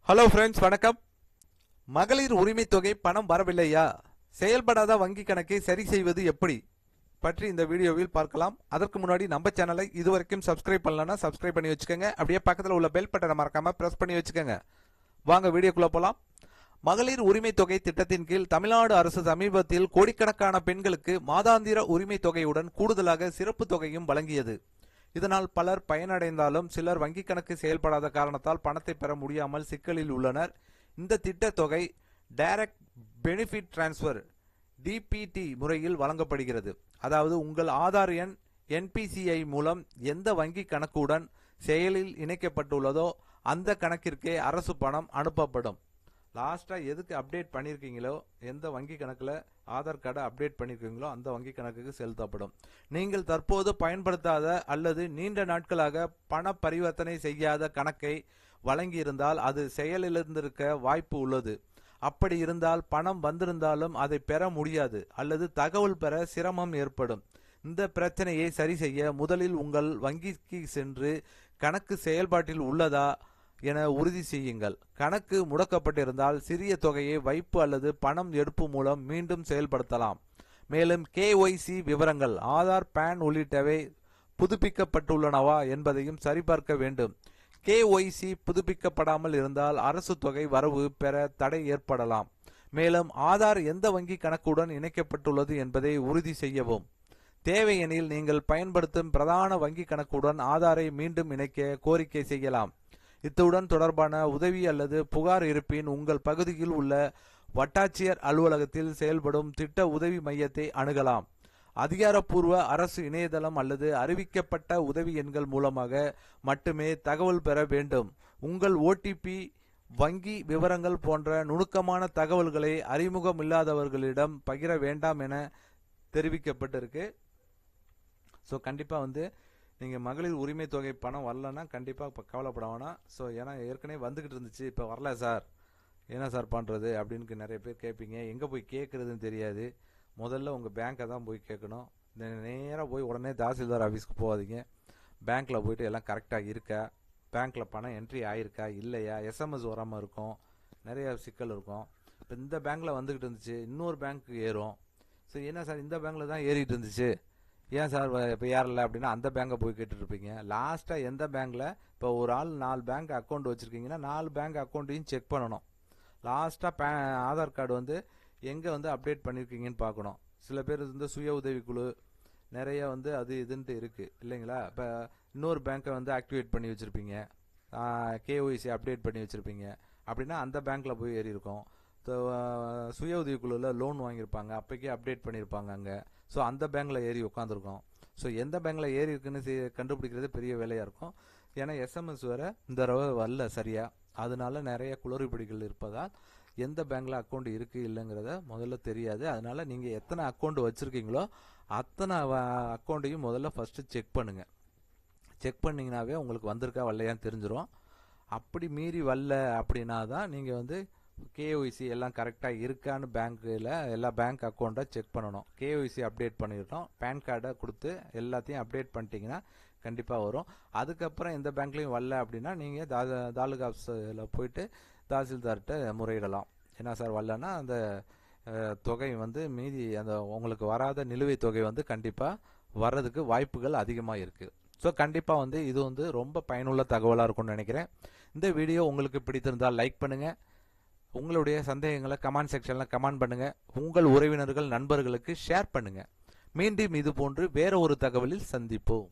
Hello friends, வணக்கம். மகளிர் உரிமை தொகை பணம் வரவில்லையா, செயல்படாத வங்கி கணக்கை சரி செய்வது எப்படி பற்றி இந்த வீடியோவில் பார்க்கலாம். அதற்கு முன்னாடி நம்ம சேனலை இதுவரைக்கும் சப்ஸ்கிரைப் பண்ணலன்னா சப்ஸ்கிரைப் பண்ணி வச்சுக்கோங்க. அப்படியே பக்கத்தில் உள்ள பெல் பட்டனை மறக்காம பிரஸ் பண்ணி வச்சுக்கோங்க. வாங்க வீடியோக்குள்ள போலாம். மகளிர் உரிமை தொகை திட்டத்தின் கீழ் தமிழ்நாடு அரசு சமீபத்தில் கோடிக்கணக்கான பெண்களுக்கு மாதாந்திர உரிமை தொகையுடன் கூடுதலாக சிறப்பு தொகையும் வழங்கியது. இதனால் பலர் பயனடைந்தாலும் சிலர் வங்கிக் கணக்கு செயல்படாத காரணத்தால் பணத்தை பெற முடியாமல் சிக்கலில் உள்ளனர். இந்த திட்ட தொகை டைரக்ட் பெனிஃபிட் டிரான்ஸ்ஃபர் டிபிடி முறையில் வழங்கப்படுகிறது. அதாவது உங்கள் ஆதார் எண் என்பிசிஐ மூலம் எந்த வங்கி கணக்குடன் செயலில் இணைக்கப்பட்டுள்ளதோ அந்த கணக்கிற்கே அரசு பணம் அனுப்பப்படும். லாஸ்ட்டாக எதுக்கு அப்டேட் பண்ணியிருக்கீங்களோ, எந்த வங்கி கணக்கில் ஆதார் கார்டை அப்டேட் பண்ணியிருக்கீங்களோ அந்த வங்கி கணக்குக்கு செலுத்தப்படும். நீங்கள் தற்போது பயன்படுத்தாத அல்லது நீண்ட நாட்களாக பண பரிவர்த்தனை செய்யாத கணக்கை வழங்கியிருந்தால் அது செயலிழந்திருக்க வாய்ப்பு உள்ளது. அப்படி இருந்தால் பணம் வந்திருந்தாலும் அதை பெற முடியாது அல்லது தகவல் பெற சிரமம் ஏற்படும். இந்த பிரச்சனையை சரி செய்ய முதலில் உங்கள் வங்கிக்கு சென்று கணக்கு செயல்பாட்டில் உள்ளதா என உறுதி செய்யுங்கள். கணக்கு முடக்கப்பட்டிருந்தால் சிறிய தொகையை வைப்பு அல்லது பணம் எடுப்பு மூலம் மீண்டும் செயல்படுத்தலாம். மேலும் கேஒய்சி விவரங்கள், ஆதார், பான் உள்ளிட்டவை புதுப்பிக்கப்பட்டுள்ளனவா என்பதையும் சரிபார்க்க வேண்டும். கேஒய்சி புதுப்பிக்கப்படாமல் இருந்தால் அரசு தொகை வரவு பெற தடை ஏற்படலாம். மேலும் ஆதார் எந்த வங்கி கணக்குடன் இணைக்கப்பட்டுள்ளது என்பதை உறுதி செய்யவும். தேவையெனில் நீங்கள் பயன்படுத்தும் பிரதான வங்கி கணக்குடன் ஆதாரை மீண்டும் இணைக்க கோரிக்கை செய்யலாம். இத்துடன் தொடர்பான உதவி அல்லது புகார் இருப்பின் உங்கள் பகுதியில் உள்ள வட்டாட்சியர் அலுவலகத்தில் செயல்படும் திட்ட உதவி மையத்தை அணுகலாம். அதிகாரப்பூர்வ அரசு இணையதளம் அல்லது அறிவிக்கப்பட்ட உதவி எண்கள் மூலமாக மட்டுமே தகவல் பெற வேண்டும். உங்கள் ஓடிபி, வங்கி விவரங்கள் போன்ற நுணுக்கமான தகவல்களை அறிமுகமில்லாதவர்களிடம் பகிர வேண்டாம் என தெரிவிக்கப்பட்டிருக்கு. ஸோ கண்டிப்பாக நீங்கள் மகளிர் உரிமை தொகை பணம் வரலன்னா கண்டிப்பாக இப்போ கவலைப்பட வேணாம். ஸோ ஏன்னா ஏற்கனவே வந்துக்கிட்டு இருந்துச்சு, இப்போ வரல சார், என்ன சார் பண்ணுறது அப்படின்னு நிறைய பேர் கேட்பீங்க. எங்கே போய் கேட்குறதுன்னு தெரியாது. முதல்ல உங்கள் பேங்க்கை தான் போய் கேட்கணும். நேராக போய் உடனே தாசில்தார் ஆஃபீஸ்க்கு போகாதீங்க. பேங்க்கில் போயிட்டு எல்லாம் கரெக்டாக இருக்கா, பேங்க்கில் பணம் என்ட்ரி ஆகிருக்கா இல்லையா, எஸ்எம்எஸ் வராமல் இருக்கும், நிறைய சிக்கல் இருக்கும். இப்போ இந்த பேங்க்கில் வந்துக்கிட்டு இருந்துச்சு, இன்னொரு பேங்க்கு ஏறும். ஸோ என்ன சார் இந்த பேங்க்கில் தான் ஏறிட்டு இருந்துச்சு, ஏன் சார் இப்போ ஏறல அப்படின்னா அந்த பேங்கை போய் கேட்டுருப்பீங்க. லாஸ்ட்டாக எந்த பேங்க்கில் இப்போ ஒரு ஆள் 4 பேங்க் அக்கௌண்ட் வச்சுருக்கீங்கன்னா 4 பேங்க் அக்கௌண்ட்டையும் செக் பண்ணணும். லாஸ்ட்டாக ஆதார் கார்டு எங்கே அப்டேட் பண்ணியிருக்கீங்கன்னு பார்க்கணும். சில பேர் சுய உதவிக்குழு நிறைய அது இதுன்ட்டு இருக்குது இல்லைங்களா. இப்போ இன்னொரு பேங்க்கை ஆக்டிவேட் பண்ணி வச்சுருப்பீங்க, கேஒய்சி அப்டேட் பண்ணி வச்சுருப்பீங்க. அப்படின்னா அந்த பேங்க்கில் போய் ஏறி இருக்கும். சுய உதவிக்குழுவில் லோன் வாங்கியிருப்பாங்க, அப்போக்கே அப்டேட் பண்ணியிருப்பாங்க அங்கே. ஸோ அந்த பேங்க்கில் ஏறி உட்காந்துருக்கோம். ஸோ எந்த பேங்க்கில் ஏறி இருக்குன்னு கண்டுபிடிக்கிறது பெரிய வேலையாக இருக்கும். ஏன்னா எஸ்எம்எஸ் வேறு இந்த தடவை வரல சரியா, அதனால நிறைய குளறுபடிகள் இருப்பதால் எந்த பேங்க்கில் அக்கௌண்ட் இருக்குது இல்லைங்கிறத முதல்ல தெரியாது. அதனால் நீங்கள் எத்தனை அக்கௌண்ட் வச்சுருக்கீங்களோ அத்தனை அக்கௌண்ட்டையும் முதல்ல ஃபஸ்ட்டு செக் பண்ணுங்கள். செக் பண்ணிங்கனாவே உங்களுக்கு வந்திருக்கா வரலையான்னு தெரிஞ்சிடும். அப்படி மீறி வரல அப்படின்னா தான் நீங்கள் கேஒய்சி எல்லாம் கரெக்டாக இருக்கான்னு பேங்க்கில் எல்லா பேங்க் அக்கௌண்ட்டை செக் பண்ணணும். கேஒய்சி அப்டேட் பண்ணிட்டோம், பேன் கார்டை கொடுத்து எல்லாத்தையும் அப்டேட் பண்ணிட்டீங்கன்னா கண்டிப்பாக வரும். அதுக்கப்புறம் எந்த பேங்க்லேயும் வரல அப்படின்னா நீங்கள் தாலுகா ஆஃபீஸில் போயிட்டு தாசில்தார்கிட்ட முறையிடலாம். என்ன சார் வரலன்னா அந்த தொகை மீதி அந்த உங்களுக்கு வராத நிலுவைத் தொகை கண்டிப்பாக வர்றதுக்கு வாய்ப்புகள் அதிகமாக இருக்குது. ஸோ கண்டிப்பாக இது ரொம்ப பயனுள்ள தகவலாக இருக்கும்னு நினைக்கிறேன். இந்த வீடியோ உங்களுக்கு பிடித்திருந்தால் லைக் பண்ணுங்கள். உங்களுடைய சந்தேகங்களை கமெண்ட் செக்ஷனில் கமெண்ட் பண்ணுங்கள். உங்கள் உறவினர்கள் நண்பர்களுக்கு ஷேர் பண்ணுங்கள். மீண்டும் இது போன்று வேற ஒரு தகவலில் சந்திப்போம்.